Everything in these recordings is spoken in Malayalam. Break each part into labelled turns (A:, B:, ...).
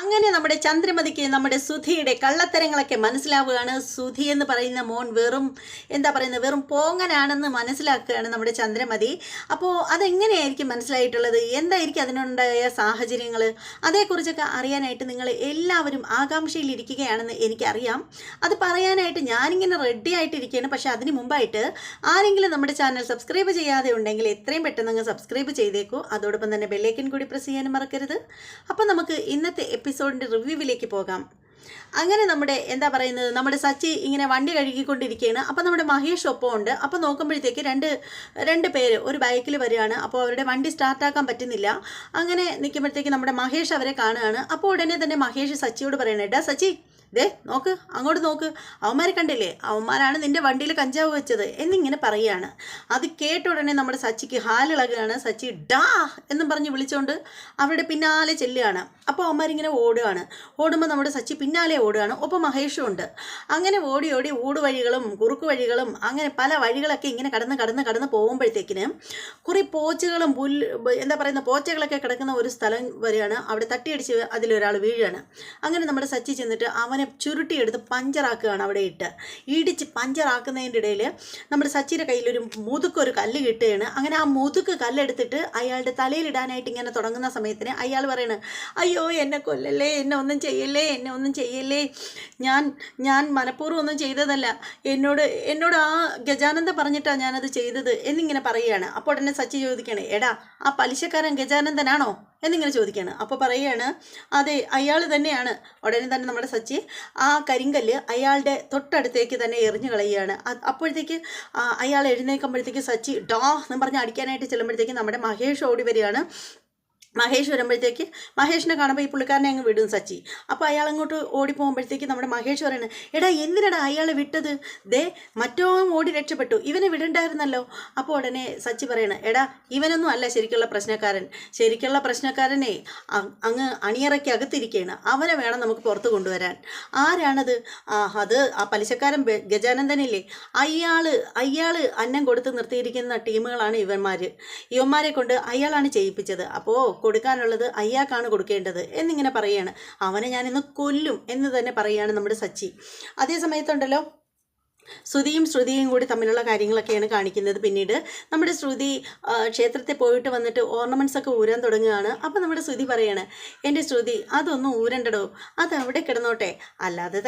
A: അങ്ങനെ നമ്മുടെ ചന്ദ്രമതിക്ക് നമ്മുടെ സുധിയുടെ കള്ളത്തരങ്ങളൊക്കെ മനസ്സിലാവുകയാണ്. സുധി എന്ന് പറയുന്ന മോൻ വെറും പോങ്ങനാണെന്ന് മനസ്സിലാക്കുകയാണ് നമ്മുടെ ചന്ദ്രമതി. അപ്പോൾ അതെങ്ങനെയായിരിക്കും മനസ്സിലായിട്ടുള്ളത്, എന്തായിരിക്കും അതിനുണ്ടായ സാഹചര്യങ്ങൾ, അതേക്കുറിച്ചൊക്കെ അറിയാനായിട്ട് നിങ്ങൾ എല്ലാവരും ആകാംക്ഷയിലിരിക്കുകയാണെന്ന് എനിക്കറിയാം. അത് പറയാനായിട്ട് ഞാനിങ്ങനെ റെഡി ആയിട്ടിരിക്കുകയാണ്. പക്ഷേ അതിന് മുമ്പായിട്ട് ആരെങ്കിലും നമ്മുടെ ചാനൽ സബ്സ്ക്രൈബ് ചെയ്യാതെ ഉണ്ടെങ്കിൽ എത്രയും പെട്ടെന്ന് അങ്ങ് സബ്സ്ക്രൈബ് ചെയ്തേക്കൂ. അതോടൊപ്പം തന്നെ ബെല്ലൈക്കൻ കൂടി പ്രസ് ചെയ്യാനും മറക്കരുത്. അപ്പോൾ നമുക്ക് ഇന്നത്തെ എപ്പിസോഡിൻ്റെ റിവ്യൂവിലേക്ക് പോകാം. അങ്ങനെ നമ്മുടെ സച്ചി ഇങ്ങനെ വണ്ടി കഴുകിക്കൊണ്ടിരിക്കുകയാണ്. അപ്പോൾ നമ്മുടെ മഹേഷ് ഒപ്പം ഉണ്ട്. അപ്പോൾ നോക്കുമ്പോഴത്തേക്ക് രണ്ട് പേര് ഒരു ബൈക്കിൽ വരികയാണ്. അപ്പോൾ അവരുടെ വണ്ടി സ്റ്റാർട്ടാക്കാൻ പറ്റുന്നില്ല. അങ്ങനെ നിൽക്കുമ്പോഴത്തേക്ക് നമ്മുടെ മഹേഷ് അവരെ കാണുകയാണ്. അപ്പോൾ ഉടനെ തന്നെ മഹേഷ് സച്ചിയോട് പറയണേ, ഡാ സച്ചി, ദേ നോക്ക്, അങ്ങോട്ട് നോക്ക്, അവന്മാരെ കണ്ടില്ലേ, അവന്മാരാണ് നിൻ്റെ വണ്ടിയിൽ കഞ്ചാവ് വെച്ചത് എന്നിങ്ങനെ പറയുകയാണ്. അത് കേട്ട ഉടനെ നമ്മുടെ സച്ചിക്ക് ഹാലിളകുകയാണ്. സച്ചി ഡാ എന്നും പറഞ്ഞ് വിളിച്ചുകൊണ്ട് അവരുടെ പിന്നാലെ ചെല്ലുകയാണ്. അപ്പോൾ അവന്മാരിങ്ങനെ ഓടുമ്പോൾ നമ്മുടെ സച്ചി പിന്നാലെ ഓടുകയാണ്. ഒപ്പം മഹേഷും ഉണ്ട്. അങ്ങനെ ഓടി ഊടുവഴികളും കുറുക്ക് വഴികളും അങ്ങനെ പല വഴികളൊക്കെ ഇങ്ങനെ കടന്ന് പോകുമ്പോഴത്തേക്കിന് കുറേ പോച്ചകളും പോച്ചകളൊക്കെ കിടക്കുന്ന ഒരു സ്ഥലം വരികയാണ്. അവിടെ തട്ടിയടിച്ച് അതിലൊരാൾ വീഴുകയാണ്. അങ്ങനെ നമ്മുടെ സച്ചി ചെന്നിട്ട് അവനെ ചുരുട്ടിയെടുത്ത് പഞ്ചറാക്കുകയാണ്. അവിടെ ഇടിച്ച് പഞ്ചറാക്കുന്നതിൻ്റെ ഇടയിൽ നമ്മുടെ സച്ചിയുടെ കയ്യിലൊരു മുതുക്കൊരു കല്ല് കിട്ടുകയാണ്. അങ്ങനെ ആ മുതുക്ക് കല്ലെടുത്തിട്ട് അയാളുടെ തലയിലിടാനായിട്ട് ഇങ്ങനെ തുടങ്ങുന്ന സമയത്തിന് അയാൾ പറയണ, അയ്യോ എന്നെ കൊല്ലല്ലേ, എന്നെ ഒന്നും ചെയ്യല്ലേ, ഞാൻ മനഃപൂർവ്വം ഒന്നും ചെയ്തതല്ല, എന്നോട് ആ ഗജാനന്ദ പറഞ്ഞിട്ടാണ് ഞാനത് ചെയ്തത് എന്നിങ്ങനെ പറയുകയാണ്. അപ്പോൾ ഉടനെ സച്ചി ചോദിക്കുകയാണ്, എടാ ആ പലിശക്കാരൻ ഗജാനന്ദനാണോ എന്നിങ്ങനെ ചോദിക്കുകയാണ്. അപ്പോൾ പറയുകയാണ്, അതെ അയാൾ തന്നെയാണ്. ഉടനെ തന്നെ നമ്മുടെ സച്ചി ആ കരിങ്കല്ല് അയാളുടെ തൊട്ടടുത്തേക്ക് തന്നെ എറിഞ്ഞു കളയുകയാണ്. അപ്പോഴത്തേക്ക് അയാൾ എഴുന്നേൽക്കുമ്പോഴത്തേക്ക് സച്ചി ഡാ എന്ന് പറഞ്ഞ് അടിക്കാനായിട്ട് ചെല്ലുമ്പോഴത്തേക്ക് നമ്മുടെ മഹേഷ് ഓടി വരികയാണ്. മഹേഷ് വരുമ്പോഴത്തേക്ക് മഹേഷിനെ കാണുമ്പോൾ ഈ പുള്ളിക്കാരനെ അങ്ങ് വിടും സച്ചി. അപ്പോൾ അയാൾ അങ്ങോട്ട് ഓടിപ്പോകുമ്പോഴത്തേക്ക് നമ്മുടെ മഹേഷ് പറയണേ, എടാ എന്തിനടാ അയാളെ വിട്ടത്, ദേ മറ്റോ ഓടി രക്ഷപ്പെട്ടു, ഇവനെ വിടണ്ടായിരുന്നല്ലോ. അപ്പോൾ ഉടനെ സച്ചി പറയണേ, എടാ ഇവനൊന്നും അല്ല ശരിക്കുള്ള പ്രശ്നക്കാരനെ അങ്ങ് അണിയറയ്ക്ക് അകത്തിരിക്കുകയാണ്, അവനെ വേണം നമുക്ക് പുറത്ത് കൊണ്ടുവരാൻ. ആരാണത്? അത് ആ പലിശക്കാരൻ ഗജാനന്ദനില്ലേ, അയാൾ അന്നം കൊടുത്ത് നിർത്തിയിരിക്കുന്ന ടീമുകളാണ് ഇവന്മാരെ കൊണ്ട് അയാളാണ് ചെയ്യിപ്പിച്ചത്. അപ്പോൾ കൊടുക്കാനുള്ളത് അയാൾക്കാണ് കൊടുക്കേണ്ടത് എന്നിങ്ങനെ പറയുകയാണ്. അവനെ ഞാനിന്ന് കൊല്ലും എന്ന് തന്നെ പറയുകയാണ് നമ്മുടെ സച്ചി. അതേ സമയത്തുണ്ടല്ലോ ശ്രുതിയും കൂടി തമ്മിലുള്ള കാര്യങ്ങളൊക്കെയാണ് കാണിക്കുന്നത്. പിന്നീട് നമ്മുടെ ശ്രുതി ക്ഷേത്രത്തിൽ പോയിട്ട് വന്നിട്ട് ഓർണമെൻറ്റ്സ് ഒക്കെ ഊരാൻ തുടങ്ങുകയാണ്. അപ്പോൾ നമ്മുടെ ശ്രുതി പറയാണ്, എൻ്റെ ശ്രുതി അതൊന്നും ഊരണ്ടടോ, അത് അവിടെ കിടന്നോട്ടെ, അല്ലാതെ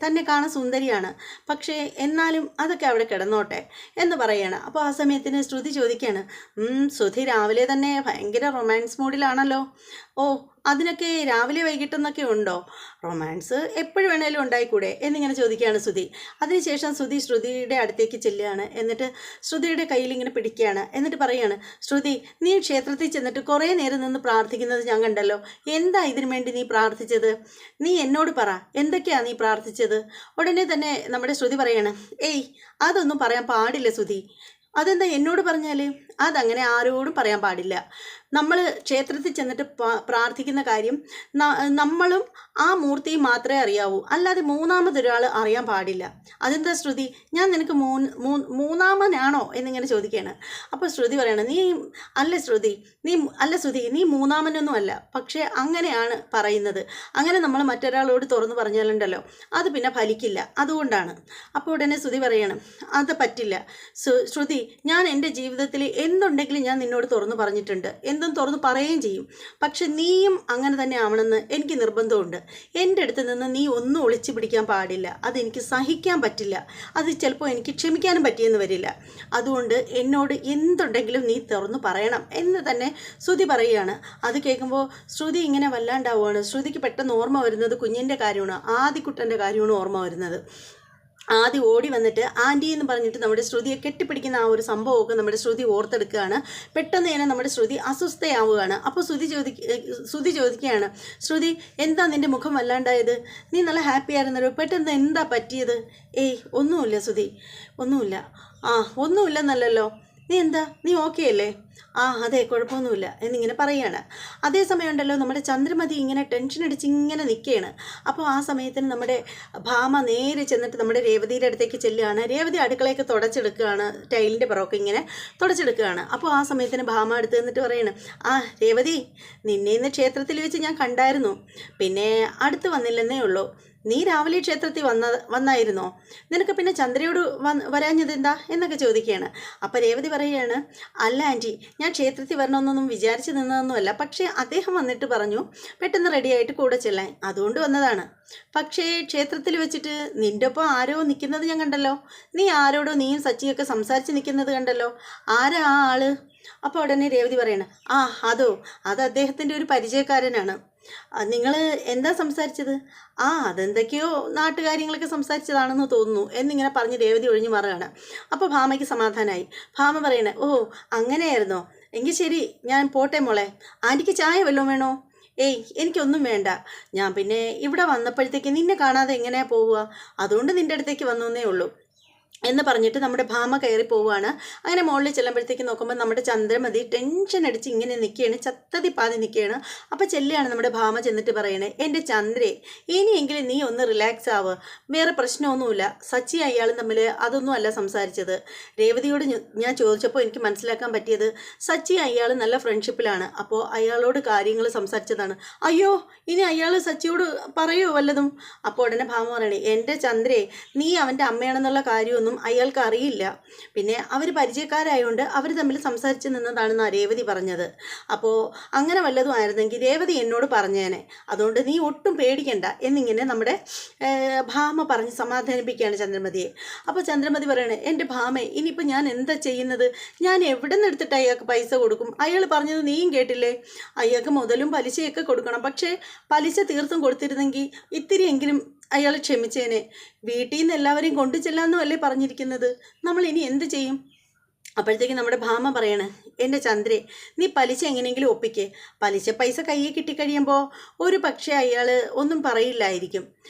A: തന്നെ കാണാൻ സുന്ദരിയാണ്, പക്ഷേ എന്നാലും അതൊക്കെ അവിടെ കിടന്നോട്ടെ എന്ന് പറയാണ്. അപ്പോൾ ആ സമയത്തിന് ശ്രുതി ചോദിക്കുകയാണ്, ശ്രുതി രാവിലെ തന്നെ ഭയങ്കര റൊമാൻസ് മൂഡിലാണല്ലോ, ഓ അതിനൊക്കെ രാവിലെ വൈകിട്ടെന്നൊക്കെ ഉണ്ടോ, റൊമാൻസ് എപ്പോഴും വേണേലും ഉണ്ടായിക്കൂടെ എന്നിങ്ങനെ ചോദിക്കുകയാണ് ശ്രുതി. അതിനുശേഷം ശ്രുതിയുടെ അടുത്തേക്ക് ചെല്ലുകയാണ്. എന്നിട്ട് ശ്രുതിയുടെ കയ്യിൽ ഇങ്ങനെ പിടിക്കുകയാണ്. എന്നിട്ട് പറയുകയാണ്, ശ്രുതി നീ ക്ഷേത്രത്തിൽ ചെന്നിട്ട് കുറേ നേരം നിന്ന് പ്രാർത്ഥിക്കുന്നത് ഞാൻ കണ്ടല്ലോ, എന്താ ഇതിനു വേണ്ടി നീ പ്രാർത്ഥിച്ചത്, നീ എന്നോട് പറ, എന്തൊക്കെയാണ് നീ പ്രാർത്ഥിച്ചത്. ഉടനെ തന്നെ നമ്മുടെ ശ്രുതി പറയാണ്, ഏയ് അതൊന്നും പറയാൻ പാടില്ല ശ്രുതി, അതെന്താ എന്നോട് പറഞ്ഞാൽ, അതങ്ങനെ ആരോടും പറയാൻ പാടില്ല. നമ്മൾ ക്ഷേത്രത്തിൽ ചെന്നിട്ട് പ്രാർത്ഥിക്കുന്ന കാര്യം നമ്മളും ആ മൂർത്തിയും മാത്രമേ അറിയാവൂ, അല്ലാതെ മൂന്നാമതൊരാൾ അറിയാൻ പാടില്ല. അതെന്താ ശ്രുതി, ഞാൻ നിനക്ക് മൂന്നാമനാണോ എന്നിങ്ങനെ ചോദിക്കുകയാണ്. അപ്പോൾ ശ്രുതി പറയണം, ശ്രുതി നീ മൂന്നാമനൊന്നും അല്ല, പക്ഷേ അങ്ങനെയാണ് പറയുന്നത്, അങ്ങനെ നമ്മൾ മറ്റൊരാളോട് തുറന്നു പറഞ്ഞാലുണ്ടല്ലോ അത് പിന്നെ ഫലിക്കില്ല, അതുകൊണ്ടാണ്. അപ്പോൾ ഉടനെ ശ്രുതി പറയണം, അത് പറ്റില്ല ശ്രുതി, ഞാൻ എൻ്റെ ജീവിതത്തിൽ എന്തുണ്ടെങ്കിലും ഞാൻ നിന്നോട് തുറന്നു പറഞ്ഞിട്ടുണ്ട്, എന്തും തുറന്നു പറയുകയും ചെയ്യും, പക്ഷെ നീയും അങ്ങനെ തന്നെ ആവണമെന്ന് എനിക്ക് നിർബന്ധമുണ്ട്. എൻ്റെ അടുത്ത് നിന്ന് നീ ഒന്നും ഒളിച്ചു പിടിക്കാൻ പാടില്ല, അതെനിക്ക് സഹിക്കാൻ പറ്റില്ല, അത് ചിലപ്പോൾ എനിക്ക് ക്ഷമിക്കാനും പറ്റിയെന്ന് വരില്ല, അതുകൊണ്ട് എന്നോട് എന്തുണ്ടെങ്കിലും നീ തുറന്നു പറയണം എന്ന് തന്നെ ശ്രുതി പറയുകയാണ്. അത് കേൾക്കുമ്പോൾ ശ്രുതി ഇങ്ങനെ വല്ലാണ്ടാവുകയാണ്. ശ്രുതിക്ക് പെട്ടെന്ന് ഓർമ്മ വരുന്നത് കുഞ്ഞിൻ്റെ കാര്യമാണ്, ആദിക്കുട്ടൻ്റെ കാര്യമാണ് ഓർമ്മ വരുന്നത്. ആദ്യം ഓടി വന്നിട്ട് ആൻറ്റി എന്ന് പറഞ്ഞിട്ട് നമ്മുടെ ശ്രുതിയെ കെട്ടിപ്പിടിക്കുന്ന ആ ഒരു സംഭവമൊക്കെ നമ്മുടെ ശ്രുതി ഓർത്തെടുക്കുകയാണ്. പെട്ടെന്ന് തന്നെ നമ്മുടെ ശ്രുതി അസ്വസ്ഥയാവുകയാണ്. അപ്പോൾ ശ്രുതി ചോദിക്കുകയാണ്, ശ്രുതി എന്താ നിൻ്റെ മുഖം വല്ലാണ്ടായത്, നീ നല്ല ഹാപ്പി ആയിരുന്നല്ലോ, പെട്ടെന്ന് എന്താ പറ്റിയത്. ഏയ് ഒന്നുമില്ല ശ്രുതി, ഒന്നുമില്ലെന്നല്ലല്ലോ, നീ ഓക്കെ അല്ലേ? ആ അതെ, കുഴപ്പമൊന്നുമില്ല എന്നിങ്ങനെ പറയുകയാണ്. അതേസമയം ഉണ്ടല്ലോ നമ്മുടെ ചന്ദ്രമതി ഇങ്ങനെ ടെൻഷൻ അടിച്ച് ഇങ്ങനെ നിൽക്കുകയാണ്. അപ്പോൾ ആ സമയത്തിന് നമ്മുടെ ഭാമ നേരെ ചെന്നിട്ട് നമ്മുടെ രേവതിയുടെ അടുത്തേക്ക് ചെല്ലുകയാണ്. രേവതി അടുക്കളയൊക്കെ തുടച്ചെടുക്കുകയാണ്, ടൈലിൻ്റെ പുറമൊക്കെ ഇങ്ങനെ തുടച്ചെടുക്കുകയാണ്. അപ്പോൾ ആ സമയത്തിന് ഭാമ അടുത്ത് നിന്നിട്ട് പറയാണ്, ആ രേവതി, നിന്നെ ഇന്ന് ക്ഷേത്രത്തിൽ വെച്ച് ഞാൻ കണ്ടായിരുന്നു, പിന്നെ അടുത്ത് വന്നില്ലെന്നേ ഉള്ളൂ. നീ രാവിലെ ക്ഷേത്രത്തിൽ വന്നായിരുന്നോ? നിനക്ക് പിന്നെ ചന്ദ്രയോട് വരാഞ്ഞത് എന്താ എന്നൊക്കെ ചോദിക്കുകയാണ്. അപ്പോൾ രേവതി പറയുകയാണ്, അല്ല ആൻറ്റി, ഞാൻ ക്ഷേത്രത്തിൽ വരണമെന്നൊന്നും വിചാരിച്ച് നിന്നതൊന്നുമല്ല, പക്ഷേ അദ്ദേഹം വന്നിട്ട് പറഞ്ഞു പെട്ടെന്ന് റെഡിയായിട്ട് കൂടെ ചെല്ലാൻ, അതുകൊണ്ട് വന്നതാണ്. പക്ഷേ ക്ഷേത്രത്തിൽ വെച്ചിട്ട് നിൻ്റെ ഒപ്പം ആരോ നിൽക്കുന്നത് ഞാൻ കണ്ടല്ലോ. നീ ആരോടോ നീയും സച്ചിയൊക്കെ സംസാരിച്ച് നിൽക്കുന്നത് കണ്ടല്ലോ. ആരാ ആ ആള്? അപ്പോൾ ഉടനെ രേവതി പറയണം, ആ അത് അദ്ദേഹത്തിൻ്റെ ഒരു പരിചയക്കാരനാണ്. നിങ്ങൾ എന്താ സംസാരിച്ചത്? അതെന്തൊക്കെയോ നാട്ടുകാര്യങ്ങളൊക്കെ സംസാരിച്ചതാണെന്ന് തോന്നുന്നു എന്നിങ്ങനെ പറഞ്ഞ് രേവതി ഒഴിഞ്ഞു മാറുകയാണ്. അപ്പോൾ ഭാമയ്ക്ക് സമാധാനമായി. ഭാമ പറയണേ, ഓ അങ്ങനെയായിരുന്നോ, എങ്കിൽ ശരി, ഞാൻ പോട്ടെ മോളെ. ആൻറ്റിക്ക് ചായ വല്ലതും വേണോ? ഏയ് എനിക്കൊന്നും വേണ്ട, ഞാൻ പിന്നെ ഇവിടെ വന്നപ്പോഴത്തേക്ക് നിന്നെ കാണാതെ എങ്ങനെയാ പോവുക, അതുകൊണ്ട് നിൻ്റെ അടുത്തേക്ക് വന്നേ ഉള്ളൂ എന്ന് പറഞ്ഞിട്ട് നമ്മുടെ ഭാമ കയറി പോവുകയാണ്. അങ്ങനെ മുകളിൽ ചെല്ലുമ്പോഴത്തേക്ക് നോക്കുമ്പോൾ നമ്മുടെ ചന്ദ്രമതി ടെൻഷൻ അടിച്ച് ഇങ്ങനെ നിൽക്കുകയാണ്, ചത്തതി പാതി നിൽക്കുകയാണ്. അപ്പോൾ ചെല്ലുകയാണ് നമ്മുടെ ഭാമ ചെന്നിട്ട് പറയണേ, എൻ്റെ ചന്ദ്രേ, ഇനിയെങ്കിലും നീ ഒന്ന് റിലാക്സ് ആവുക, വേറെ പ്രശ്നമൊന്നുമില്ല. സച്ചി അയാളും തമ്മിൽ അതൊന്നും അല്ല സംസാരിച്ചത്. രേവതിയോട് ഞാൻ ചോദിച്ചപ്പോൾ എനിക്ക് മനസ്സിലാക്കാൻ പറ്റിയത് സച്ചി അയാൾ നല്ല ഫ്രണ്ട്ഷിപ്പിലാണ്, അപ്പോൾ അയാളോട് കാര്യങ്ങൾ സംസാരിച്ചതാണ്. അയ്യോ, ഇനി അയാൾ സച്ചിയോട് പറയുമോ വല്ലതും? അപ്പോൾ ഉടനെ ഭാമ പറയണേ, എൻ്റെ ചന്ദ്രേ, നീ അവൻ്റെ അമ്മയാണെന്നുള്ള കാര്യമൊന്നും അയാൾക്ക് അറിയില്ല, പിന്നെ അവർ പരിചയക്കാരായതുകൊണ്ട് അവർ തമ്മിൽ സംസാരിച്ച് നിന്നതാണെന്നാണ് രേവതി പറഞ്ഞത്. അപ്പോൾ അങ്ങനെ വല്ലതും ആയിരുന്നെങ്കിൽ രേവതി എന്നോട് പറഞ്ഞേനെ, അതുകൊണ്ട് നീ ഒട്ടും പേടിക്കണ്ട എന്നിങ്ങനെ നമ്മുടെ ഭാമ പറഞ്ഞ് സമാധാനിപ്പിക്കുകയാണ് ചന്ദ്രമതിയെ. അപ്പോൾ ചന്ദ്രമതി പറയണേ, എൻ്റെ ഭാമേ, ഇനിയിപ്പോൾ ഞാൻ എന്താ ചെയ്യുന്നത്? ഞാൻ എവിടെ നിന്ന് എടുത്തിട്ട് അയാൾക്ക് പൈസ കൊടുക്കും? അയാൾ പറഞ്ഞത് നീയും കേട്ടില്ലേ, അയാൾക്ക് മുതലും പലിശയൊക്കെ കൊടുക്കണം. പക്ഷേ പലിശ തീർത്തും കൊടുത്തിരുന്നെങ്കിൽ ഇത്തിരിയെങ്കിലും അയാൾ ക്ഷമിച്ചേനെ. വീട്ടിൽ നിന്ന് എല്ലാവരെയും കൊണ്ടു ചെല്ലാമെന്നും അല്ലേ പറഞ്ഞിരിക്കുന്നത്, നമ്മൾ ഇനി എന്ത് ചെയ്യും? അപ്പോഴത്തേക്ക് നമ്മുടെ ഭാമ പറയണേ, എൻ്റെ ചന്ദ്രേ, നീ പലിശ എങ്ങനെയെങ്കിലും ഒപ്പിക്കേ. പലിശ പൈസ കയ്യിൽ കിട്ടിക്കഴിയുമ്പോൾ ഒരു പക്ഷേ അയാൾ ഒന്നും പറയില്ലായിരിക്കും.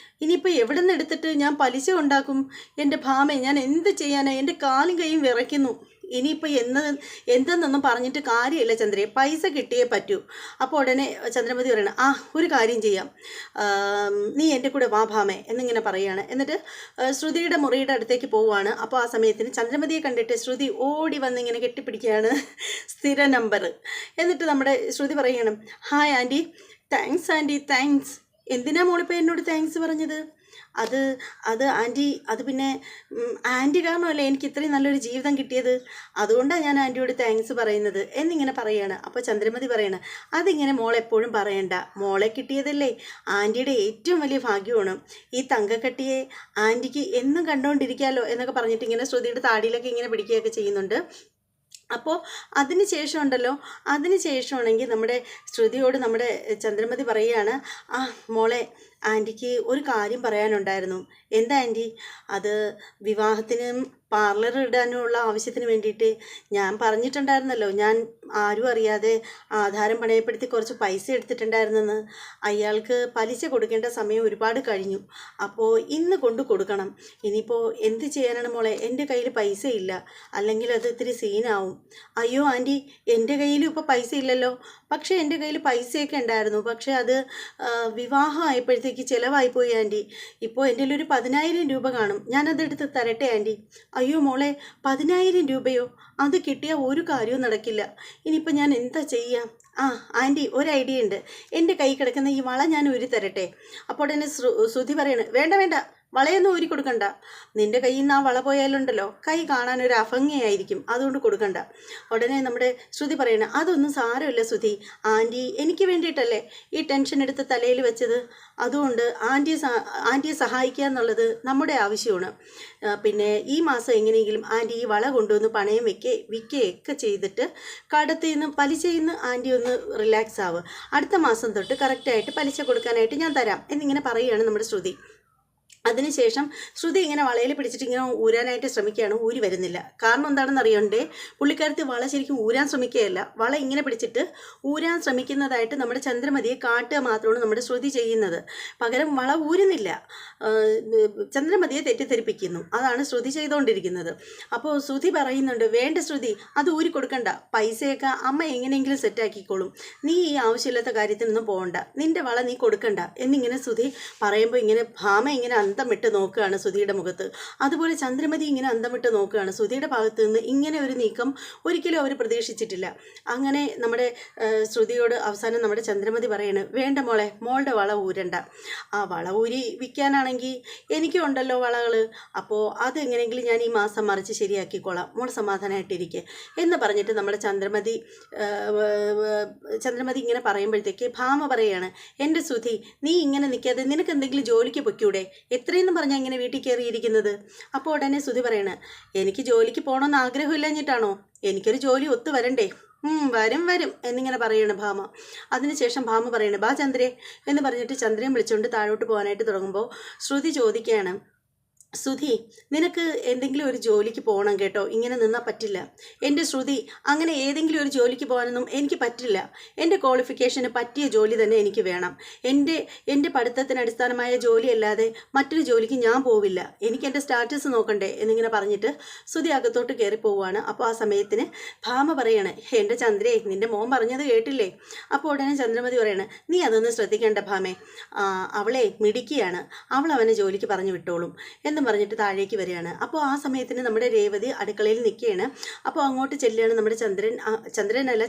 A: ഇനിയിപ്പോൾ എവിടെ നിന്ന് എടുത്തിട്ട് ഞാൻ പലിശ ഉണ്ടാക്കും? എൻ്റെ ഭാമ, ഞാൻ എന്ത് ചെയ്യാനാ? എൻ്റെ കാലും കൈയും വിറയ്ക്കുന്നു. ഇനിയിപ്പോൾ എന്തെന്നൊന്നും പറഞ്ഞിട്ട് കാര്യമില്ല ചന്ദ്രേ, പൈസ കിട്ടിയേ പറ്റൂ. അപ്പോൾ ഉടനെ ചന്ദ്രമതി പറയണം, ഒരു കാര്യം ചെയ്യാം, നീ എൻ്റെ കൂടെ വാ ഭാമേ എന്നിങ്ങനെ പറയുകയാണ്. എന്നിട്ട് ശ്രുതിയുടെ മുറിയുടെ അടുത്തേക്ക് പോവുകയാണ്. അപ്പോൾ ആ സമയത്തിന് ചന്ദ്രമതിയെ കണ്ടിട്ട് ശ്രുതി ഓടി വന്ന് ഇങ്ങനെ കെട്ടിപ്പിടിക്കുകയാണ്, സ്ഥിര നമ്പർ. എന്നിട്ട് നമ്മുടെ ശ്രുതി പറയണം, hi aunty, thanks aunty, thanks. എന്തിനാ മോളിപ്പോൾ എന്നോട് താങ്ക്സ് പറഞ്ഞത്? അത് ആൻറ്റി, അത് പിന്നെ ആൻറ്റി കാരണമല്ലേ എനിക്ക് ഇത്രയും നല്ലൊരു ജീവിതം കിട്ടിയത്, അതുകൊണ്ടാണ് ഞാൻ ആൻറ്റിയോട് താങ്ക്സ് പറയുന്നത് എന്നിങ്ങനെ പറയുകയാണ്. അപ്പോൾ ചന്ദ്രമതി പറയണം, അതിങ്ങനെ മോളെപ്പോഴും പറയണ്ട, മോളെ കിട്ടിയതല്ലേ ആൻറ്റിയുടെ ഏറ്റവും വലിയ ഭാഗ്യമാണ്. ഈ തങ്കക്കട്ടിയെ ആൻറ്റിക്ക് എന്നും കണ്ടുകൊണ്ടിരിക്കാമല്ലോ എന്നൊക്കെ പറഞ്ഞിട്ട് ഇങ്ങനെ ശ്രുതിയുടെ താടിയിലൊക്കെ ഇങ്ങനെ പിടിക്കുകയൊക്കെ ചെയ്യുന്നുണ്ട്. അപ്പോൾ അതിന് ശേഷമാണെങ്കിൽ നമ്മുടെ ശ്രുതിയോട് നമ്മുടെ ചന്ദ്രമതി പറയുകയാണ്, മോളെ, ആൻറ്റിക്ക് ഒരു കാര്യം പറയാനുണ്ടായിരുന്നു. എന്താ ആൻറ്റി? അത് വിവാഹത്തിനും പാർലർ ഇടാനുള്ള ആവശ്യത്തിന് വേണ്ടിയിട്ട് ഞാൻ പറഞ്ഞിട്ടുണ്ടായിരുന്നല്ലോ, ഞാൻ ആരും അറിയാതെ ആധാരം പണയപ്പെടുത്തി കുറച്ച് പൈസ എടുത്തിട്ടുണ്ടായിരുന്നെന്ന്. അയാൾക്ക് പലിശ കൊടുക്കേണ്ട സമയം ഒരുപാട് കഴിഞ്ഞു, അപ്പോൾ ഇന്ന് കൊണ്ട് കൊടുക്കണം. ഇനിയിപ്പോൾ എന്ത് ചെയ്യാനാണ് മോളെ? എൻ്റെ കയ്യിൽ പൈസ ഇല്ല, അല്ലെങ്കിൽ അത് ഇത്തിരി സീനാവും. അയ്യോ ആൻറ്റി, എൻ്റെ കയ്യിലും ഇപ്പോൾ പൈസ ഇല്ലല്ലോ. പക്ഷേ എൻ്റെ കയ്യിൽ പൈസയൊക്കെ ഉണ്ടായിരുന്നു, പക്ഷേ അത് വിവാഹം ആയപ്പോഴത്തേക്ക് ചിലവായിപ്പോയി ആൻറ്റി. ഇപ്പോൾ എൻ്റെ ഒരു 10,000 രൂപ കാണും, ഞാനതെടുത്ത് തരട്ടെ ആൻറ്റി? അയ്യോ മോളെ, 10,000 രൂപയോ? അത് കിട്ടിയാൽ ഒരു കാര്യവും നടക്കില്ല. ഇനിയിപ്പോൾ ഞാൻ എന്താ ചെയ്യാം? ആൻറ്റി, ഒരു ഐഡിയ ഉണ്ട്, എൻ്റെ കൈ കിടക്കുന്ന ഈ വള ഞാൻ ഊരി തരട്ടെ? അപ്പോൾ ഉടനെ ശ്രുതി പറയണ, വേണ്ട, വളയൊന്നും ഊരി കൊടുക്കണ്ട. നിൻ്റെ കയ്യിൽ നിന്ന് ആ വള പോയാലുണ്ടല്ലോ കൈ കാണാൻ ഒരു അഭംഗിയായിരിക്കും, അതുകൊണ്ട് കൊടുക്കണ്ട. ഉടനെ നമ്മുടെ ശ്രുതി പറയണ, അതൊന്നും സാരമില്ല ശ്രുതി, ആൻറ്റി എനിക്ക് വേണ്ടിയിട്ടല്ലേ ഈ ടെൻഷൻ എടുത്ത് തലയിൽ വെച്ചത്, അതുകൊണ്ട് ആൻറ്റിയെ സഹായിക്കുക എന്നുള്ളത് നമ്മുടെ ആവശ്യമാണ്. പിന്നെ ഈ മാസം എങ്ങനെയെങ്കിലും ആൻറ്റി ഈ വള കൊണ്ടുവന്ന് പണയം വിൽക്കുകയൊക്കെ ചെയ്തിട്ട് കടത്തിൽ നിന്ന് പലിശയിൽ നിന്ന് ആൻറ്റി ഒന്ന് റിലാക്സ് ആവുക. അടുത്ത മാസം തൊട്ട് കറക്റ്റായിട്ട് പലിശ കൊടുക്കാനായിട്ട് ഞാൻ തരാം എന്നിങ്ങനെ പറയുകയാണ് നമ്മുടെ ശ്രുതി. അതിനുശേഷം ശ്രുതി ഇങ്ങനെ വളയിൽ പിടിച്ചിട്ട് ഇങ്ങനെ ഊരാനായിട്ട് ശ്രമിക്കുകയാണ്. ഊരി വരുന്നില്ല. കാരണം എന്താണെന്ന് അറിയണ്ടേ, പുള്ളിക്കാരത്തി വള ശരിക്കും ഊരാൻ ശ്രമിക്കുകയല്ല, വള ഇങ്ങനെ പിടിച്ചിട്ട് ഊരാൻ ശ്രമിക്കുന്നതായിട്ട് നമ്മുടെ ചന്ദ്രമതിയെ കാട്ടുക മാത്രമാണ് നമ്മുടെ ശ്രുതി ചെയ്യുന്നത്. പകരം വള ഊരുന്നില്ല, ചന്ദ്രമതിയെ തെറ്റിദ്ധരിപ്പിക്കുന്നു. അതാണ് ശ്രുതി ചെയ്തുകൊണ്ടിരിക്കുന്നത്. അപ്പോൾ ശ്രുതി പറയുന്നുണ്ട്, വേണ്ട ശ്രുതി, അത് ഊരി കൊടുക്കണ്ട, പൈസയൊക്കെ അമ്മ എങ്ങനെയെങ്കിലും സെറ്റാക്കിക്കോളും, നീ ഈ ആവശ്യമില്ലാത്ത കാര്യത്തിനൊന്നും പോകണ്ട, നിന്റെ വള നീ കൊടുക്കണ്ട എന്നിങ്ങനെ ശ്രുതി പറയുമ്പോൾ ഇങ്ങനെ ഭാമ ഇങ്ങനെ അന്തം വിട്ട് നോക്കുകയാണ് ശ്രുതിയുടെ മുഖത്ത്. അതുപോലെ ചന്ദ്രമതി ഇങ്ങനെ അന്തം വിട്ട് നോക്കുകയാണ്. ശ്രുതിയുടെ ഭാഗത്ത് നിന്ന് ഇങ്ങനെ ഒരു നീക്കം ഒരിക്കലും അവർ പ്രതീക്ഷിച്ചിട്ടില്ല. അങ്ങനെ നമ്മുടെ ശ്രുതിയോട് അവസാനം നമ്മുടെ ചന്ദ്രമതി പറയാണ്, വേണ്ട മോളെ, മോളുടെ വള ഊരണ്ട, ആ വള ഊരി വിൽക്കാനാണെങ്കിൽ എനിക്കും ഉണ്ടല്ലോ വളകൾ, അപ്പോൾ അതെങ്ങനെയെങ്കിലും ഞാൻ ഈ മാസം മറിച്ച് ശരിയാക്കിക്കോളാം, മോൾ സമാധാനമായിട്ടിരിക്കെ എന്ന് പറഞ്ഞിട്ട് നമ്മുടെ ചന്ദ്രമതി ഇങ്ങനെ പറയുമ്പോഴത്തേക്ക് ഭാമ പറയാണ്, എൻ്റെ ശ്രുതി, നീ ഇങ്ങനെ നിൽക്കാതെ നിനക്ക് എന്തെങ്കിലും ജോലിക്ക് പൊയ്ക്കൂടെ, എത്രയെന്ന് പറഞ്ഞാൽ ഇങ്ങനെ വീട്ടിൽ കയറിയിരിക്കുന്നത്. അപ്പോൾ ഉടനെ ശ്രുതി പറയണ, എനിക്ക് ജോലിക്ക് പോകണമെന്ന് ആഗ്രഹമില്ലഞ്ഞിട്ടാണോ, എനിക്കൊരു ജോലി ഒത്തു വരണ്ടേ, വരും വരും എന്നിങ്ങനെ പറയണ ഭാമ. അതിനുശേഷം ഭാമ പറയണ, ബാ ചന്ദ്രേ എന്ന് പറഞ്ഞിട്ട് ചന്ദ്രയും വിളിച്ചുകൊണ്ട് താഴോട്ട് പോകാനായിട്ട് തുടങ്ങുമ്പോൾ ശ്രുതി ചോദിക്കുകയാണ്, ശ്രുതി, നിനക്ക് എന്തെങ്കിലും ഒരു ജോലിക്ക് പോകണം കേട്ടോ, ഇങ്ങനെ നിന്നാൽ പറ്റില്ല. എൻ്റെ ശ്രുതി, അങ്ങനെ ഏതെങ്കിലും ഒരു ജോലിക്ക് പോകാനൊന്നും എനിക്ക് പറ്റില്ല. എൻ്റെ ക്വാളിഫിക്കേഷന് പറ്റിയ ജോലി തന്നെ എനിക്ക് വേണം. എൻ്റെ പഠിത്തത്തിന് അടിസ്ഥാനമായ ജോലിയല്ലാതെ മറ്റൊരു ജോലിക്ക് ഞാൻ പോവില്ല. എനിക്ക് എൻ്റെ സ്റ്റാറ്റസ് നോക്കണ്ടേ എന്നിങ്ങനെ പറഞ്ഞിട്ട് ശ്രുതി അകത്തോട്ട് കയറി പോവുകയാണ്. അപ്പോൾ ആ സമയത്തിന് ഭാമ പറയാണ്, എൻ്റെ ചന്ദ്രേ, നിൻ്റെ മോൻ പറഞ്ഞത് കേട്ടില്ലേ. അപ്പോൾ ഉടനെ ചന്ദ്രമതി പറയാണ്, നീ അതൊന്നും ശ്രദ്ധിക്കേണ്ട ഭാമേ, അവളെ മിടുക്കിയാണ്, അവൾ അവനെ ജോലിക്ക് പറഞ്ഞു വിട്ടോളും എന്നും പറഞ്ഞിട്ട് താഴേക്ക് വരികയാണ്. അപ്പോൾ ആ സമയത്തിന് നമ്മുടെ രേവതി അടുക്കളയിൽ നിൽക്കുകയാണ്. അപ്പോൾ അങ്ങോട്ട് ചെല്ലുകയാണ് നമ്മുടെ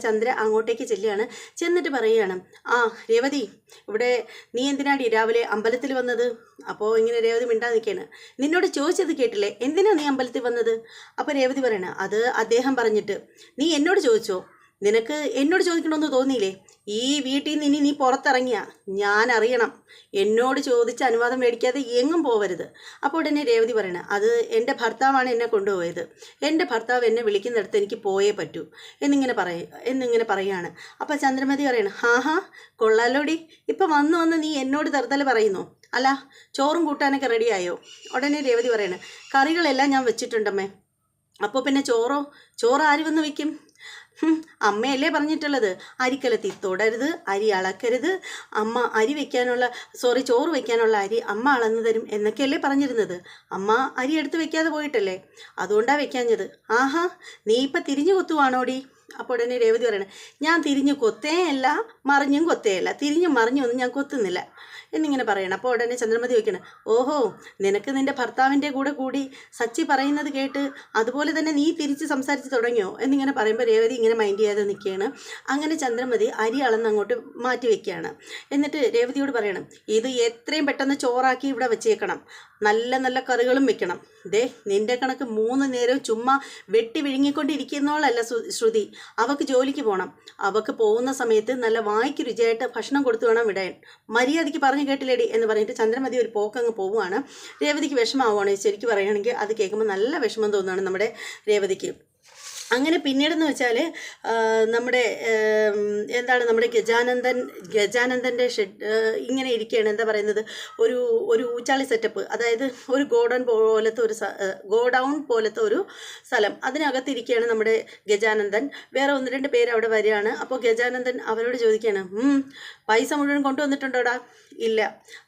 A: ചന്ദ്ര അങ്ങോട്ടേക്ക് ചെല്ലുകയാണ്. ചെന്നിട്ട് പറയുകയാണ്, ആ രേവതി, ഇവിടെ നീ എന്തിനാടി രാവിലെ അമ്പലത്തിൽ വന്നത്? അപ്പോൾ ഇങ്ങനെ രേവതി മിണ്ടാതെ നിൽക്കുകയാണ്. നിന്നോട് ചോദിച്ചത് കേട്ടില്ലേ, എന്തിനാ നീ അമ്പലത്തിൽ വന്നത്? അപ്പോൾ രേവതി പറയണ, അത് അദ്ദേഹം പറഞ്ഞിട്ട്. നീ എന്നോട് ചോദിച്ചോ? നിനക്ക് എന്നോട് ചോദിക്കണമെന്ന് തോന്നിയില്ലേ? ഈ വീട്ടിൽ നിന്ന് നീ പുറത്തിറങ്ങിയ ഞാൻ അറിയണം. എന്നോട് ചോദിച്ച് അനുവാദം മേടിക്കാതെ എങ്ങും പോവരുത്. അപ്പോൾ ഉടനെ രേവതി പറയണ, അത് എൻ്റെ ഭർത്താവാണ് എന്നെ കൊണ്ടുപോയത്. എൻ്റെ ഭർത്താവ് എന്നെ വിളിക്കുന്നിടത്ത് എനിക്ക് പോയേ പറ്റൂ എന്നിങ്ങനെ പറയുകയാണ്. അപ്പോൾ ചന്ദ്രമതി പറയണ, ഹാ കൊള്ളാലോടി, ഇപ്പം വന്ന് നീ എന്നോട് തെറുതൽ പറയുന്നു. അല്ല, ചോറും കൂട്ടാനൊക്കെ റെഡിയായോ? ഉടനെ രേവതി പറയണ, കറികളെല്ലാം ഞാൻ വെച്ചിട്ടുണ്ടമ്മേ. അപ്പോൾ പിന്നെ ചോറ് ആര് വന്ന് വയ്ക്കും? അമ്മയല്ലേ പറഞ്ഞിട്ടുള്ളത്, അരിക്കലത്തിൽ തൊടരുത്, അരി അളക്കരുത്, ചോറ് വയ്ക്കാനുള്ള അരി അമ്മ അളന്നു തരും എന്നൊക്കെയല്ലേ പറഞ്ഞിരുന്നത്. അമ്മ അരി എടുത്ത് വെക്കാതെ പോയിട്ടല്ലേ, അതുകൊണ്ടാണ് വെക്കാഞ്ഞത്. ആഹാ, നീ ഇപ്പം തിരിഞ്ഞു കൊത്തുവാണോടി? അപ്പോൾ ഉടനെ രേവതി പറയണേ, ഞാൻ തിരിഞ്ഞു കൊത്തേയല്ല, മറിഞ്ഞും കൊത്തേയല്ല, തിരിഞ്ഞും മറിഞ്ഞൊന്നും ഞാൻ കൊത്തുന്നില്ല എന്നിങ്ങനെ പറയണം. അപ്പോൾ ഉടനെ ചന്ദ്രമതി ചോദിക്കണം, ഓഹോ, നിനക്ക് നിൻ്റെ ഭർത്താവിൻ്റെ കൂടി സച്ചി പറയുന്നത് കേട്ട് അതുപോലെ തന്നെ നീ തിരിച്ച് സംസാരിച്ച് തുടങ്ങിയോ എന്നിങ്ങനെ പറയുമ്പോൾ രേവതി ഇങ്ങനെ മൈൻഡ് ചെയ്യാതെ നിൽക്കുകയാണ്. അങ്ങനെ ചന്ദ്രമതി അരി അളന്ന് അങ്ങോട്ട് മാറ്റി വയ്ക്കുകയാണ്. എന്നിട്ട് രേവതിയോട് പറയണം, ഇത് എത്രയും പെട്ടെന്ന് ചോറാക്കി ഇവിടെ വെച്ചേക്കണം, നല്ല നല്ല കറികളും വെക്കണം. ദേ, നിൻ്റെ കണക്ക് 3 നേരവും ചുമ്മാ വെട്ടി വിഴുങ്ങിക്കൊണ്ടിരിക്കുന്നവളല്ല ശ്രുതി. അവൾക്ക് ജോലിക്ക് പോകണം. അവൾക്ക് പോകുന്ന സമയത്ത് നല്ല വായ്ക്ക് രുചിയായിട്ട് ഭക്ഷണം കൊടുത്തു വേണം വിടാൻ. മര്യാദയ്ക്ക് പറഞ്ഞു കേട്ടില്ലേടി എന്ന് പറഞ്ഞിട്ട് ചന്ദ്രമതി ഒരു പോക്കങ്ങ് പോവുകയാണ്. രേവതിക്ക് വിഷമാവുകയാണ്. ശരിക്കും പറയുകയാണെങ്കിൽ അത് കേൾക്കുമ്പോൾ നല്ല വിഷമം തോന്നുകയാണ് നമ്മുടെ രേവതിക്ക്. അങ്ങനെ പിന്നീടെന്ന് വെച്ചാൽ നമ്മുടെ നമ്മുടെ ഗജാനന്ദൻ്റെ ഇങ്ങനെ ഇരിക്കുകയാണ്. എന്താ പറയുന്നത്, ഒരു ഊച്ചാളി സെറ്റപ്പ്, അതായത് ഒരു ഗോഡൗൺ പോലത്തെ ഒരു സ്ഥലം, അതിനകത്തിരിക്കുകയാണ് നമ്മുടെ ഗജാനന്ദൻ. വേറെ 1-2 പേര് അവിടെ വരികയാണ്. അപ്പോൾ ഗജാനന്ദൻ അവരോട് ചോദിക്കുകയാണ്, പൈസ മുഴുവൻ കൊണ്ടുവന്നിട്ടുണ്ടോടാ? ഇല്ല.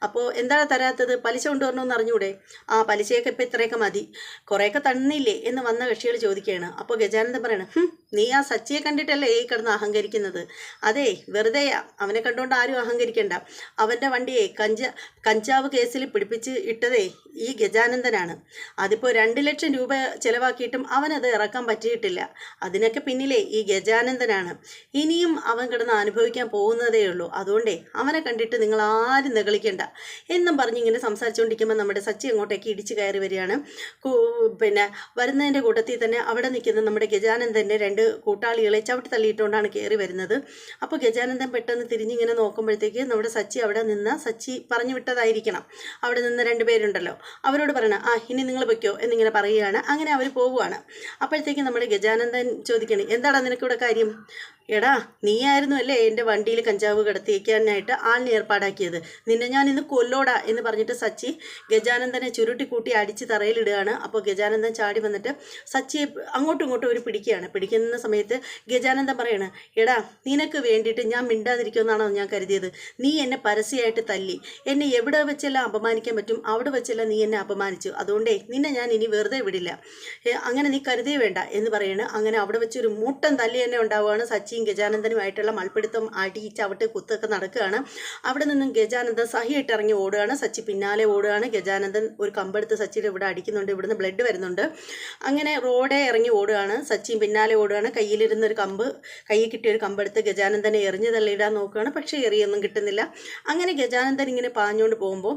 A: അപ്പോൾ എന്താണ് തരാത്തത്? പലിശ കൊണ്ടുവരണമെന്ന് അറിഞ്ഞൂടെ? ആ, പലിശയൊക്കെ ഇപ്പം ഇത്രയൊക്കെ മതി, കുറേയൊക്കെ തന്നില്ലേ എന്ന് വന്ന കക്ഷികൾ ചോദിക്കുകയാണ്. അപ്പോൾ ഗജാനന്ദൻ പറയണം, നീ ആ സച്ചിയെ കണ്ടിട്ടല്ലേ ഈ കിടന്ന് അഹങ്കരിക്കുന്നത്? അതെ, വെറുതെയാ, അവനെ കണ്ടുകൊണ്ട് ആരും അഹങ്കരിക്കണ്ട. അവൻ്റെ വണ്ടിയെ കഞ്ചാവ് കേസിൽ പിടിപ്പിച്ച് ഇട്ടതേ ഈ ഗജാനന്ദനാണ്. അതിപ്പോൾ 2 ലക്ഷം രൂപ ചിലവാക്കിയിട്ടും അവനത് ഇറക്കാൻ പറ്റിയിട്ടില്ല. അതിനൊക്കെ പിന്നിലെ ഈ ഗജാനന്ദനാണ്. ഇനിയും അവൻ കിടന്ന് അനുഭവിക്കാൻ പോകുന്നതേ ഉള്ളൂ. അതുകൊണ്ടേ അവനെ കണ്ടിട്ട് നിങ്ങൾ ആരും നെകളിക്കണ്ട എന്നും പറഞ്ഞിങ്ങനെ സംസാരിച്ചുകൊണ്ടിരിക്കുമ്പോൾ നമ്മുടെ സച്ചി അങ്ങോട്ടേക്ക് ഇടിച്ച് കയറി വരികയാണ്. പിന്നെ വരുന്നതിൻ്റെ കൂട്ടത്തിൽ തന്നെ അവിടെ നിൽക്കുന്ന നമ്മുടെ ഗജാനന്ദൻ്റെ 2 2 കൂട്ടാളികളെ ചവിട്ടി തള്ളിയിട്ടുകൊണ്ടാണ് കയറി വരുന്നത്. അപ്പോൾ ഗജാനന്ദൻ പെട്ടെന്ന് തിരിഞ്ഞിങ്ങനെ നോക്കുമ്പോഴത്തേക്ക് നമ്മുടെ സച്ചി അവിടെ നിന്ന്, സച്ചി പറഞ്ഞു വിട്ടതായിരിക്കണം, അവിടെ നിന്ന് 2 പേരുണ്ടല്ലോ, അവരോട് പറയണം ഇനി നിങ്ങൾ പൊയ്ക്കോ എന്നിങ്ങനെ പറയുകയാണ്. അങ്ങനെ അവർ പോവുകയാണ്. അപ്പോഴത്തേക്ക് നമ്മുടെ ഗജാനന്ദൻ ചോദിക്കണേ, എന്താടാ നിനക്കിവിടെ കാര്യം? എടാ, നീയായിരുന്നു അല്ലേ എൻ്റെ വണ്ടിയിൽ കഞ്ചാവ് കടത്തിയേക്കാനായിട്ട് ആളിനെ ഏർപ്പാടാക്കിയത്, നിന്നെ ഞാൻ ഇന്ന് കൊല്ലോടാ എന്ന് പറഞ്ഞിട്ട് സച്ചി ഗജാനന്ദനെ ചുരുട്ടിക്കൂട്ടി അടിച്ച് തറയിലിടുകയാണ്. അപ്പോൾ ഗജാനന്ദൻ ചാടി വന്നിട്ട് സച്ചിയെ അങ്ങോട്ടും ഇങ്ങോട്ടും ഒരു പിടിക്കുകയാണ്. പിടിക്കുന്ന സമയത്ത് ഗജാനന്ദൻ പറയാണ്, എടാ, നിനക്ക് വേണ്ടിയിട്ട് ഞാൻ മിണ്ടാതിരിക്കുമെന്നാണോ ഞാൻ കരുതിയത്? നീ എന്നെ പരസ്യമായിട്ട് തല്ലി, എന്നെ എവിടെ വെച്ചെല്ലാം അപമാനിക്കാൻ പറ്റും അവിടെ വെച്ചെല്ലാം നീ എന്നെ അപമാനിച്ചു, അതുകൊണ്ടേ നിന്നെ ഞാൻ ഇനി വെറുതെ വിടില്ല, അങ്ങനെ നീ കരുതേ വേണ്ട എന്ന് പറയാണ്. അങ്ങനെ അവിടെ വെച്ചൊരു മൂട്ടൻ തല്ലി തന്നെ ഉണ്ടാവുകയാണ്. സച്ചിയും ഗജാനന്ദനുമായിട്ടുള്ള മൽപ്പിടുത്തം, അടി, ചവിട്ട്, കുത്തൊക്കെ നടക്കുകയാണ്. അവിടെ നിന്നും ഗജാനന്ദൻ സഹിയായിട്ട് ഇറങ്ങി ഓടുകയാണ്. സച്ചി പിന്നാലെ ഓടുകയാണ്. ഗജാനന്ദൻ ഒരു കമ്പെടുത്ത് സച്ചിയുടെ ഇവിടെ അടിക്കുന്നുണ്ട്, ഇവിടുന്ന് ബ്ലഡ് വരുന്നുണ്ട്. അങ്ങനെ റോഡേ ഇറങ്ങി ഓടുകയാണ്. സച്ചിയും പിന്നാലെ ഓടുകയാണ്. കയ്യിലിരുന്നൊരു കമ്പ്, കയ്യിൽ കിട്ടിയൊരു കമ്പെടുത്ത് ഗജാനന്ദനെ എറിഞ്ഞ് തള്ളിയിടാൻ നോക്കുകയാണ്. പക്ഷേ എറിയൊന്നും കിട്ടുന്നില്ല. അങ്ങനെ ഗജാനന്ദൻ ഇങ്ങനെ പാഞ്ഞുകൊണ്ട് പോകുമ്പോൾ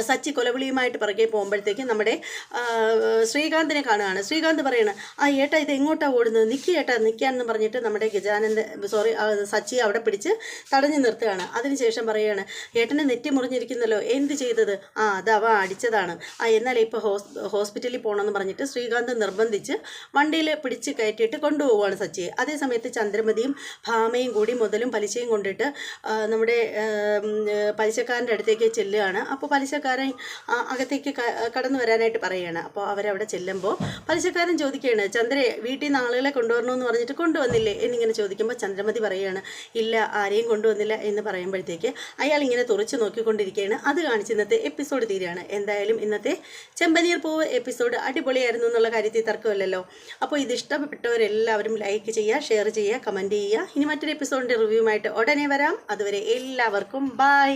A: സച്ചി കൊലവിളിയുമായിട്ട് പിറകെ പോകുമ്പോഴത്തേക്കും നമ്മുടെ ശ്രീകാന്തിനെ കാണുകയാണ്. ശ്രീകാന്ത് പറയാണ്, ഏട്ടാ ഇത് എങ്ങോട്ടാണ് ഓടുന്നത്, നിൽക്കി ഏട്ടാ നിൽക്കാനെന്ന് പറഞ്ഞിട്ട് നമ്മുടെ സച്ചി അവിടെ പിടിച്ച് തടഞ്ഞു നിർത്തുകയാണ്. അതിനുശേഷം പറയുകയാണ്, ഏട്ടനെ നെറ്റി മുറിഞ്ഞിരിക്കുന്നല്ലോ, എന്ത് ചെയ്തത്? അത് അവ അടിച്ചതാണ്. എന്നാൽ ഇപ്പോൾ ഹോസ്പിറ്റലിൽ പോകണമെന്ന് പറഞ്ഞിട്ട് ശ്രീകാന്ത് നിർബന്ധിച്ച് വണ്ടിയിൽ പിടിച്ച് കയറ്റിയിട്ട് കൊണ്ടുപോവുകയാണ് സച്ചിയെ. അതേസമയത്ത് ചന്ദ്രമതിയും ഭാമയും കൂടി മുതലും പലിശയും കൊണ്ടിട്ട് നമ്മുടെ പലിശക്കാരൻ്റെ അടുത്തേക്ക് ചെല്ലുകയാണ്. അപ്പോൾ പലിശക്കാരൻ അകത്തേക്ക് കടന്നു വരാനായിട്ട് പറയുകയാണ്. അപ്പോൾ അവരവിടെ ചെല്ലുമ്പോൾ പലിശക്കാരൻ ചോദിക്കുകയാണ്, ചന്ദ്രയെ വീട്ടിൽ നിന്ന് ആളുകളെ കൊണ്ടുവരണമെന്ന് പറഞ്ഞിട്ട് കൊണ്ടുവന്നില്ലേ എന്നിങ്ങനെ ചോദിക്കുമ്പോൾ ചന്ദ്രമതി പറയുകയാണ്, ഇല്ല, ആരെയും കൊണ്ടുവന്നില്ല എന്ന് പറയുമ്പോഴത്തേക്ക് അയാൾ ഇങ്ങനെ തുറച്ചു നോക്കിക്കൊണ്ടിരിക്കുകയാണ്. അത് കാണിച്ച് ഇന്നത്തെ എപ്പിസോഡ് തീരുകയാണ്. എന്തായാലും ഇന്നത്തെ ചെമ്പനീർ പൂവ് എപ്പിസോഡ് അടിപൊളിയായിരുന്നു എന്നുള്ള കാര്യത്തിൽ തർക്കമില്ലല്ലോ. അപ്പോൾ ഇത് ഇഷ്ടപ്പെട്ടവരെല്ലാവരും ലൈക്ക് ചെയ്യുക, ഷെയർ ചെയ്യുക, കമൻറ്റ് ചെയ്യുക. ഇനി മറ്റൊരു എപ്പിസോഡിൻ്റെ റിവ്യൂമായിട്ട് ഉടനെ വരാം. അതുവരെ എല്ലാവർക്കും ബൈ.